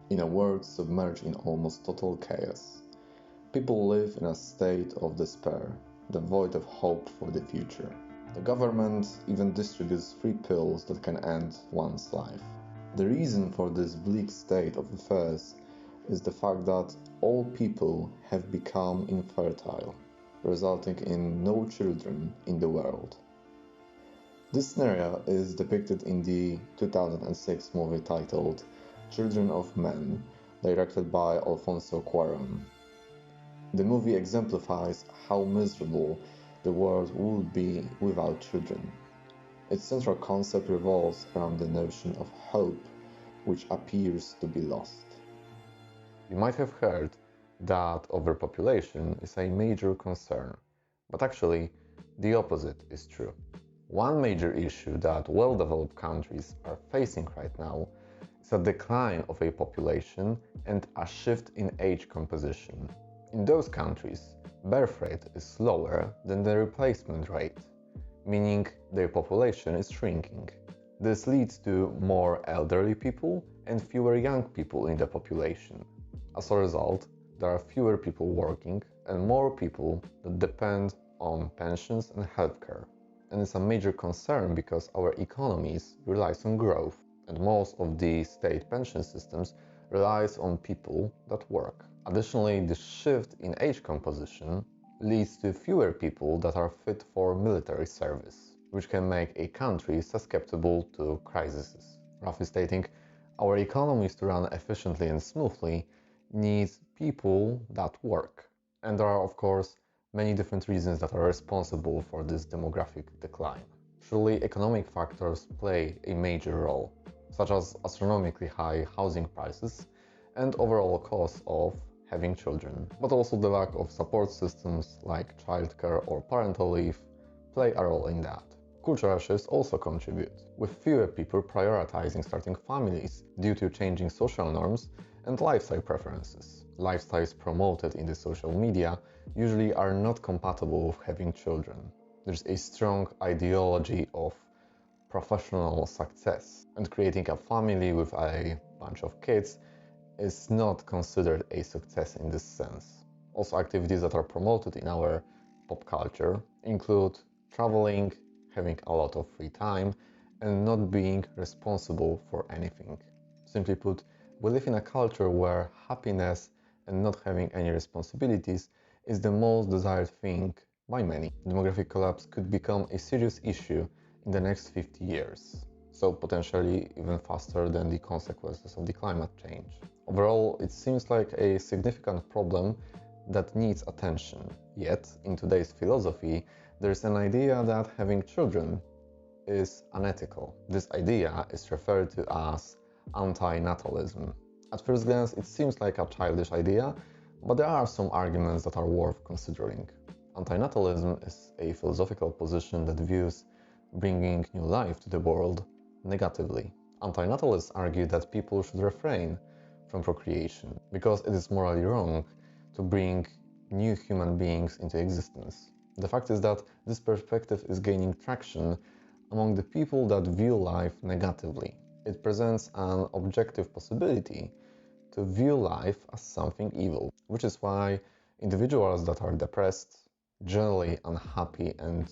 In a world submerged in almost total chaos, people live in a state of despair, devoid of hope for the future. The government even distributes free pills that can end one's life. The reason for this bleak state of affairs is the fact that all people have become infertile, resulting in no children in the world. This scenario is depicted in the 2006 movie titled Children of Men, directed by Alfonso Cuarón. The movie exemplifies how miserable the world would be without children. Its central concept revolves around the notion of hope, which appears to be lost. You might have heard that overpopulation is a major concern, but actually, the opposite is true. One major issue that well-developed countries are facing right now is a decline of a population and a shift in age composition. In those countries, birth rate is lower than the replacement rate, meaning their population is shrinking. This leads to more elderly people and fewer young people in the population. As a result, there are fewer people working and more people that depend on pensions and healthcare. And it's a major concern because our economies relies on growth, and most of the state pension systems relies on people that work. Additionally, the shift in age composition leads to fewer people that are fit for military service, which can make a country susceptible to crises. Roughly stating, our economies to run efficiently and smoothly needs people that work. And there are, of course, many different reasons that are responsible for this demographic decline. Surely, economic factors play a major role, such as astronomically high housing prices and overall costs of having children. But also the lack of support systems like childcare or parental leave play a role in that. Cultural shifts also contribute, with fewer people prioritizing starting families due to changing social norms and lifestyle preferences. Lifestyles promoted in the social media usually are not compatible with having children. There's a strong ideology of professional success, and creating a family with a bunch of kids is not considered a success in this sense. Also, activities that are promoted in our pop culture include traveling, having a lot of free time, and not being responsible for anything. Simply put, we live in a culture where happiness and not having any responsibilities is the most desired thing by many. Demographic collapse could become a serious issue in the next 50 years, so potentially even faster than the consequences of the climate change. Overall, it seems like a significant problem that needs attention. Yet, in today's philosophy, there's an idea that having children is unethical. This idea is referred to as antinatalism. At first glance, it seems like a childish idea, but there are some arguments that are worth considering. Antinatalism is a philosophical position that views bringing new life to the world negatively. Antinatalists argue that people should refrain from procreation because it is morally wrong to bring new human beings into existence. The fact is that this perspective is gaining traction among the people that view life negatively. It presents an objective possibility to view life as something evil, which is why individuals that are depressed, generally unhappy, and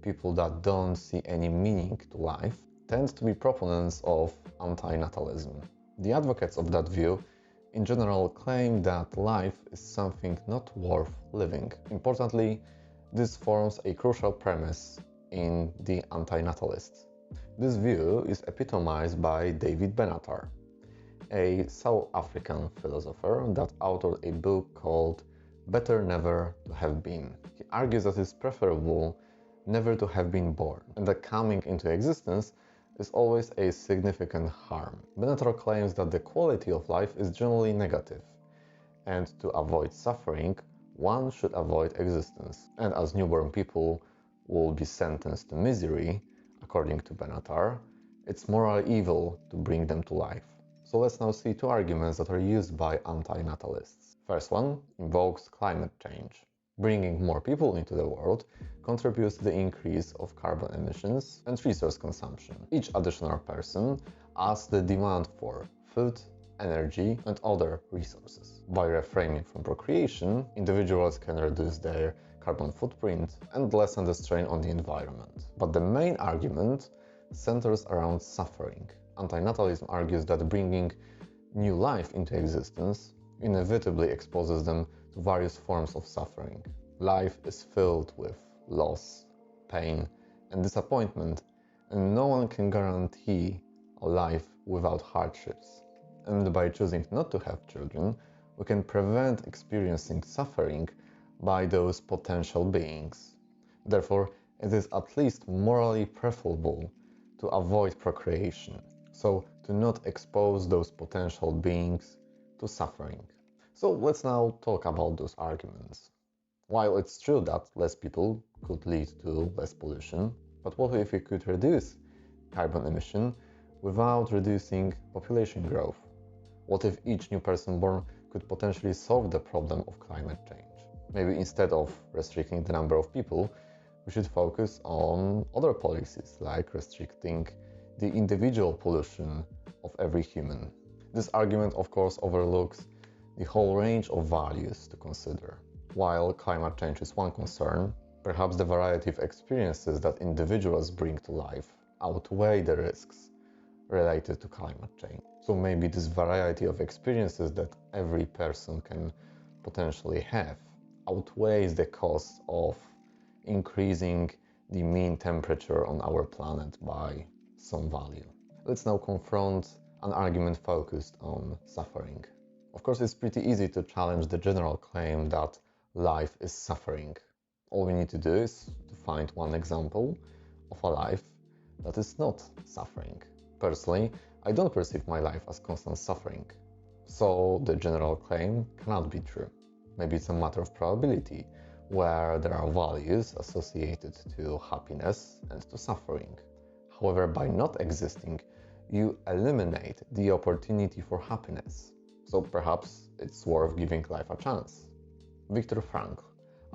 people that don't see any meaning to life tend to be proponents of antinatalism. The advocates of that view in general claim that life is something not worth living. Importantly, this forms a crucial premise in the antinatalists. This view is epitomized by David Benatar, a South African philosopher that authored a book called Better Never to Have Been. He argues that it's preferable never to have been born, and that coming into existence is always a significant harm. Benatar claims that the quality of life is generally negative, and to avoid suffering, one should avoid existence. And as newborn people will be sentenced to misery, according to Benatar, it's morally evil to bring them to life. So let's now see two arguments that are used by antinatalists. First one invokes climate change. Bringing more people into the world contributes to the increase of carbon emissions and resource consumption. Each additional person adds the demand for food, energy, and other resources. By refraining from procreation, individuals can reduce their carbon footprint and lessen the strain on the environment. But the main argument centers around suffering. Antinatalism argues that bringing new life into existence inevitably exposes them to various forms of suffering. Life is filled with loss, pain, and disappointment, and no one can guarantee a life without hardships. And by choosing not to have children, we can prevent experiencing suffering by those potential beings. Therefore, it is at least morally preferable to avoid procreation, so to not expose those potential beings to suffering. So let's now talk about those arguments. While it's true that less people could lead to less pollution, but what if we could reduce carbon emission without reducing population growth? What if each new person born could potentially solve the problem of climate change? Maybe instead of restricting the number of people, we should focus on other policies like restricting the individual pollution of every human. This argument, of course, overlooks the whole range of values to consider. While climate change is one concern, perhaps the variety of experiences that individuals bring to life outweigh the risks related to climate change. So maybe this variety of experiences that every person can potentially have outweighs the cost of increasing the mean temperature on our planet by some value. Let's now confront an argument focused on suffering. Of course, it's pretty easy to challenge the general claim that life is suffering. All we need to do is to find one example of a life that is not suffering. Personally, I don't perceive my life as constant suffering, so the general claim cannot be true. Maybe it's a matter of probability, where there are values associated to happiness and to suffering. However, by not existing, you eliminate the opportunity for happiness. So perhaps it's worth giving life a chance. Viktor Frankl,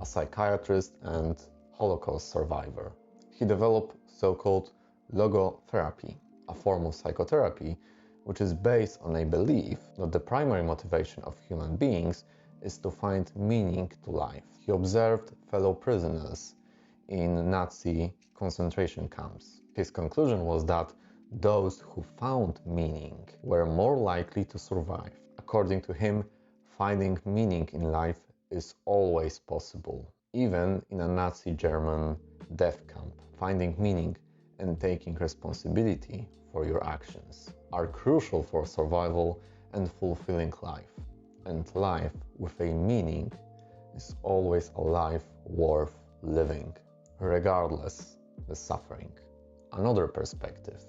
a psychiatrist and Holocaust survivor. He developed so-called logotherapy, a form of psychotherapy which is based on a belief that the primary motivation of human beings is to find meaning to life. He observed fellow prisoners in Nazi concentration camps. His conclusion was that those who found meaning were more likely to survive. According to him, finding meaning in life is always possible. Even in a Nazi German death camp, finding meaning and taking responsibility for your actions are crucial for survival and fulfilling life. And life with a meaning is always a life worth living, regardless the suffering. Another perspective.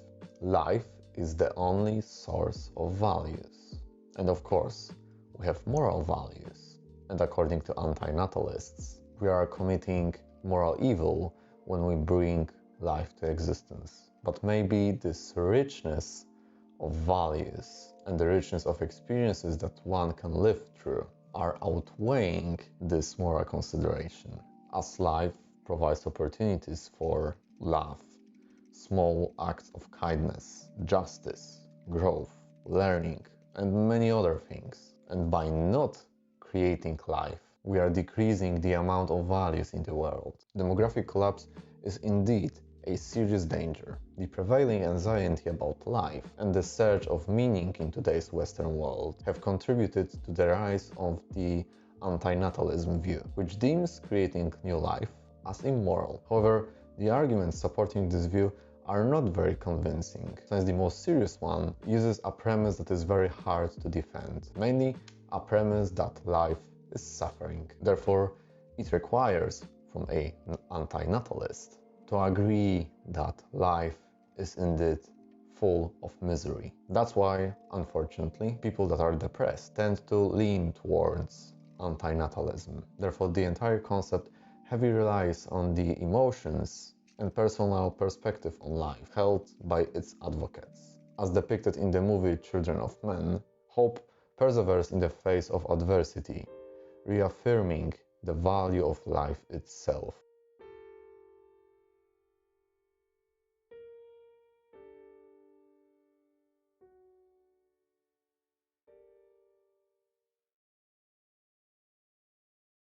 Life is the only source of values. And of course, we have moral values. And according to antinatalists, we are committing moral evil when we bring life to existence. But maybe this richness of values and the richness of experiences that one can live through are outweighing this moral consideration, as life provides opportunities for love, small acts of kindness, justice, growth, learning, and many other things. And by not creating life, we are decreasing the amount of values in the world. Demographic collapse is indeed a serious danger. The prevailing anxiety about life and the search of meaning in today's Western world have contributed to the rise of the antinatalism view, which deems creating new life as immoral. However, the arguments supporting this view are not very convincing, since the most serious one uses a premise that is very hard to defend, mainly a premise that life is suffering. Therefore, it requires from an antinatalist to agree that life is indeed full of misery. That's why, unfortunately, people that are depressed tend to lean towards antinatalism. Therefore, the entire concept heavily relies on the emotions and personal perspective on life held by its advocates. As depicted in the movie Children of Men, hope perseveres in the face of adversity, reaffirming the value of life itself.